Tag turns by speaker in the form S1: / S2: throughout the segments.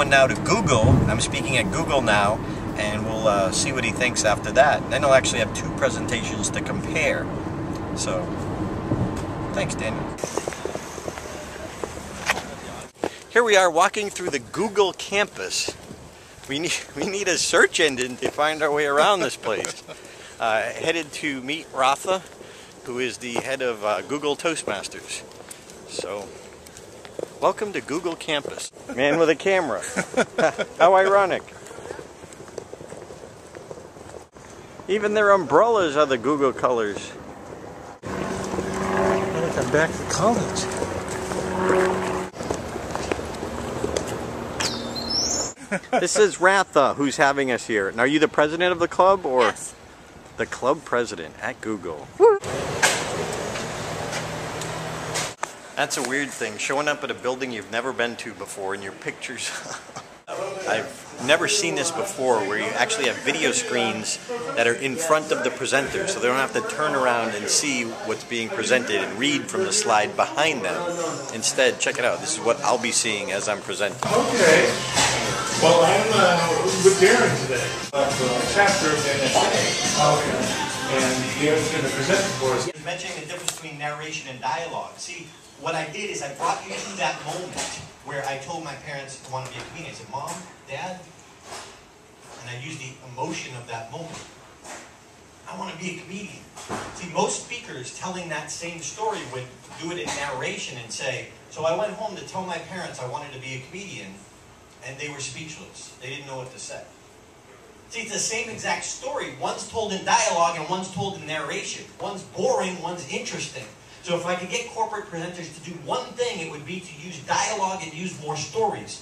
S1: on now to Google. I'm speaking at Google now, and we'll see what he thinks after that. And then he'll actually have two presentations to compare. So, thanks, Daniel. Here we are walking through the Google campus. We need a search engine to find our way around this place. Headed to meet Ratha, who is the head of Google Toastmasters. So, welcome to Google campus. Man with a camera. How ironic. Even their umbrellas are the Google colors.
S2: I'm back to college.
S1: This is Ratha who's having us here. And are you the president of the club, or
S3: yes,
S1: the club president at Google? That's a weird thing, showing up at a building you've never been to before and your pictures. I've never seen this before, where you actually have video screens that are in front of the presenter, so they don't have to turn around and see what's being presented and read from the slide behind them. Instead, check it out. This is what I'll be seeing as I'm presenting.
S2: Okay. Well, I'm with Darren today. A chapter of NSA. Okay. And Darren's going to present it for us.
S1: He's mentioning the difference between narration and dialogue. See, what I did is I brought you to that moment where I told my parents I want to be a comedian. I said, Mom, Dad, and I used the emotion of that moment. I want to be a comedian. See, most speakers telling that same story would do it in narration and say, so I went home to tell my parents I wanted to be a comedian, and they were speechless. They didn't know what to say. See, it's the same exact story. One's told in dialogue and one's told in narration. One's boring, one's interesting. So if I could get corporate presenters to do one thing, it would be to use dialogue and use more stories.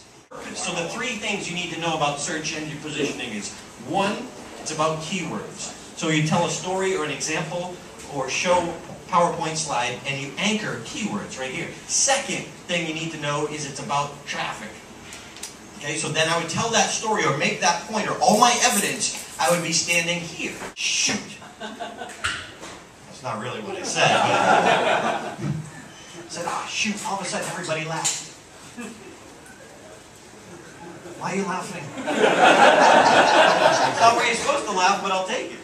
S1: So the three things you need to know about search engine positioning is, one, it's about keywords. So you tell a story or an example or show PowerPoint slide and you anchor keywords right here. Second thing you need to know is it's about traffic. Okay, so then I would tell that story or make that point or all my evidence, I would be standing here. Shoot. That's not really what I said, but I said, ah, shoot, all of a sudden everybody laughed. Why are you laughing? It's not where you're supposed to laugh, but I'll take it.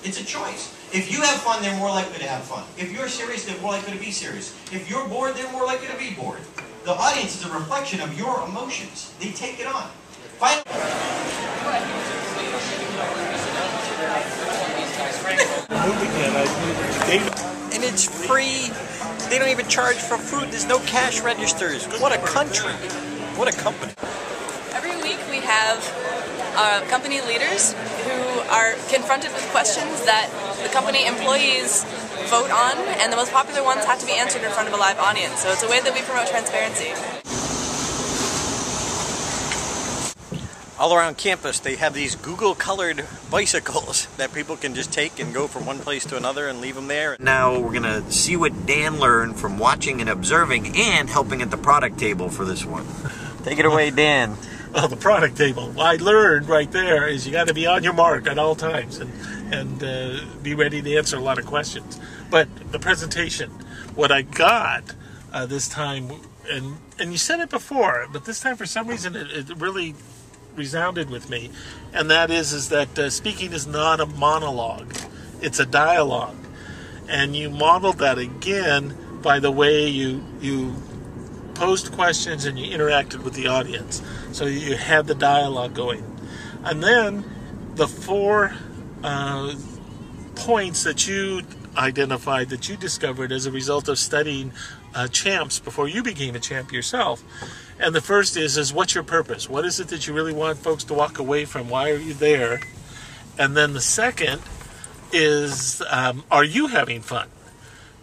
S1: It's a choice. If you have fun, they're more likely to have fun. If you're serious, they're more likely to be serious. If you're bored, they're more likely to be bored. The audience is a reflection of your emotions. They take it on. And it's free. They don't even charge for food. There's no cash registers. What a country. What a company.
S3: every week we have company leaders who are confronted with questions that the company employees vote on, and the most popular ones have to be answered in front of a live audience. So it's a way that we promote transparency.
S1: All around campus, they have these Google-colored bicycles that people can just take and go from one place to another and leave them there. Now we're going to see what Dan learned from watching and observing and helping at the product table for this one. Take it away, Dan.
S2: Well, the product table, what I learned right there is you got to be on your mark at all times and be ready to answer a lot of questions. But the presentation, what I got this time, and you said it before, but this time for some reason it really resounded with me, and that is that speaking is not a monologue, it's a dialogue. And you modeled that again by the way you posed questions and you interacted with the audience. So you had the dialogue going. And then the 4 points that you identified, that you discovered as a result of studying champs before you became a champ yourself. And the first is what's your purpose? What is it that you really want folks to walk away from? Why are you there? And then the second is, are you having fun?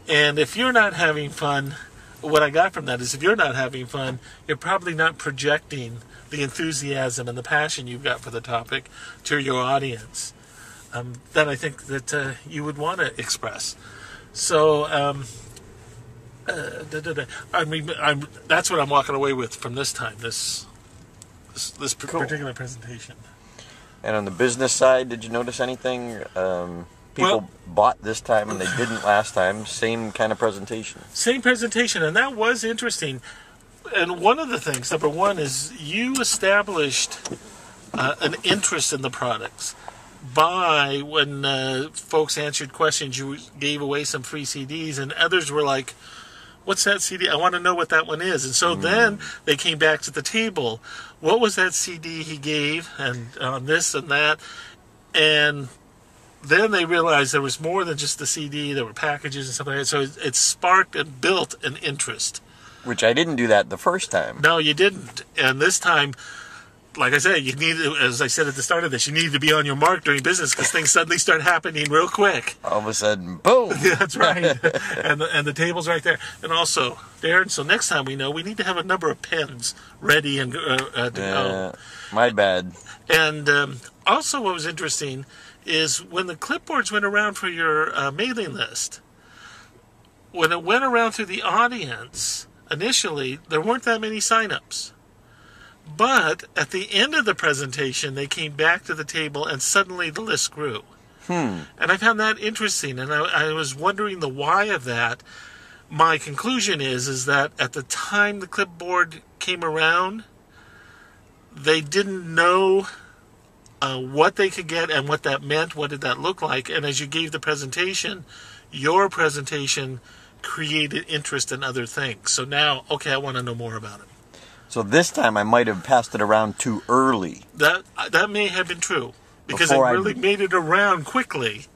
S2: And if you're not having fun, what I got from that is if you're not having fun, you're probably not projecting the enthusiasm and the passion you've got for the topic to your audience. That I think that you would want to express. So that's what I'm walking away with from this time, this cool. Particular presentation.
S1: And on the business side, did you notice anything? People bought this time and they didn't last time. Same kind of presentation.
S2: Same presentation, and that was interesting. And one of the things, number one, is you established an interest in the products by when folks answered questions, you gave away some free CDs, and others were like, what's that CD? I want to know what that one is. And so then they came back to the table. What was that CD he gave? And on this and that. And then they realized there was more than just the CD. There were packages and stuff like that. So it sparked and built an interest.
S4: Which I didn't do that the first time.
S2: No, you didn't. And this time, like I said, you need, as I said at the start of this, you need to be on your mark during business because things suddenly start happening real quick.
S4: All of a sudden, boom!
S2: Yeah, that's right. and the table's right there. And also, Darren, so next time we know we need to have a number of pens ready and to go.
S4: My bad.
S2: And also what was interesting is when the clipboards went around for your mailing list, when it went around to the audience, initially, there weren't that many signups. But at the end of the presentation, they came back to the table and suddenly the list grew. And I found that interesting, and I was wondering the why of that. My conclusion is that at the time the clipboard came around, they didn't know what they could get and what that meant, what did that look like, and as you gave the presentation, your presentation created interest in other things. So now, okay, I want to know more about it.
S4: So this time I might have passed it around too early.
S2: That may have been true because
S4: Before
S2: I really made it around quickly.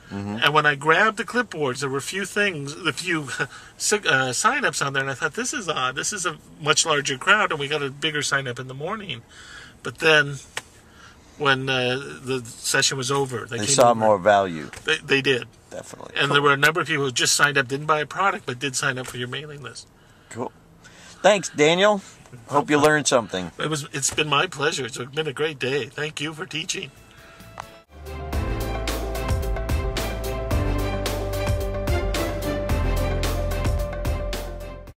S2: And when I grabbed the clipboards, there were a few sign-ups on there, and I thought, this is odd. This is a much larger crowd, and we got a bigger sign-up in the morning. But then, when the session was over, they
S4: saw
S2: over.
S4: more value.
S2: They did.
S4: Definitely.
S2: And there were a number of people who just signed up, didn't buy a product, but did sign up for your mailing list.
S4: Cool. Thanks, Daniel. Hope you learned something.
S2: It's been my pleasure. It's been a great day. Thank you for teaching.